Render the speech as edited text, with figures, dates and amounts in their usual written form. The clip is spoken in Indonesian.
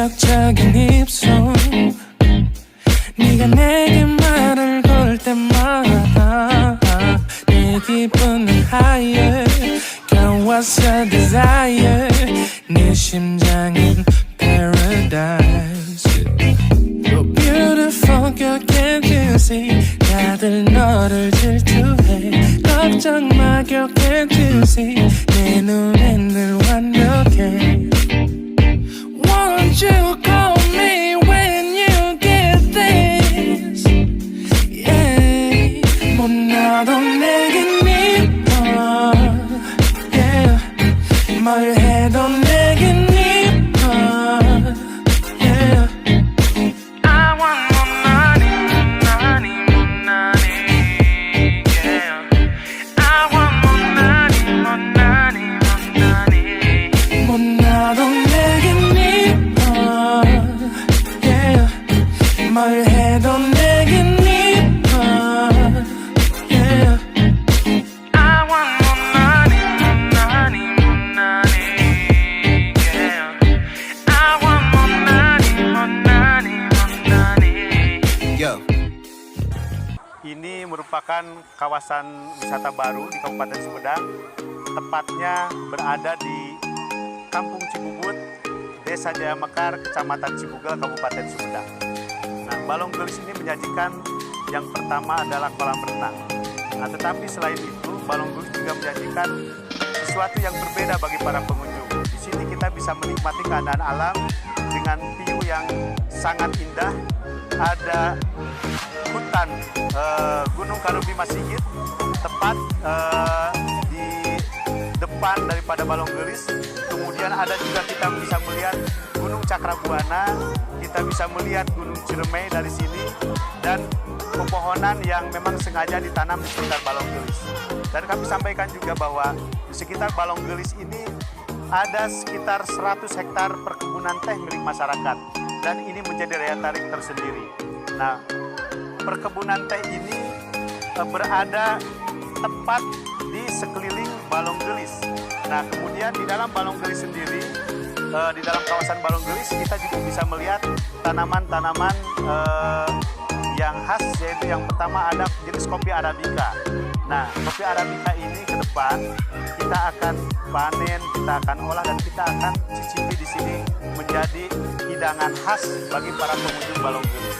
매력적인 입술 네가 내게 말을 걸 때마다 내 기분은 higher Girl what's your desire 네 심장은 paradise You're beautiful girl can't you see 다들 너를 질투해 걱정 마 girl can't you see 내 눈엔 늘 완벽해 Won't you call me when you get this Yeah 못나도 내겐 이뻐 Yeah 뭘 해도 내겐 이뻐 Yeah I want 못나니 Yeah I want 못나니 못나도 내겐 이뻐 Yeah 뭘 해도 내겐 이뻐 Yeah I want 못나니 Yeah I want 못나니 Yo. Ini merupakan kawasan wisata baru di Kabupaten Sumedang, tepatnya berada di Kampung Cibubut, Desa Jaya Mekar, Kecamatan Cibugel, Kabupaten Sumedang. Nah, Balong Gelis ini menyajikan yang pertama adalah kolam renang. Nah, tetapi selain itu, Balong Gelis juga menyajikan sesuatu yang berbeda bagi para pengunjung. Di sini kita bisa menikmati keadaan alam dengan view yang sangat indah. Ada hutan Gunung Karubi Masigit, tepat di depan daripada Balong Gelis. Kemudian ada juga kita bisa melihat Gunung Cakrabuana, kita bisa melihat Gunung Ciremai dari sini, dan pepohonan yang memang sengaja ditanam di sekitar Balong Gelis. Dan kami sampaikan juga bahwa di sekitar Balong Gelis ini ada sekitar 100 hektar perkebunan teh milik masyarakat, dan ini menjadi daya tarik tersendiri. Nah, perkebunan teh ini berada tepat di sekeliling Balong Gelis. Nah, kemudian di dalam Balong Gelis sendiri, di dalam kawasan Balong Gelis kita juga bisa melihat tanaman-tanaman yang khas, yaitu yang pertama ada jenis kopi Arabica. Nah, kopi Arabica ini ke depan kita akan panen, kita akan olah, dan kita akan cicipi di sini menjadi hidangan khas bagi para pengunjung Balong Gelis.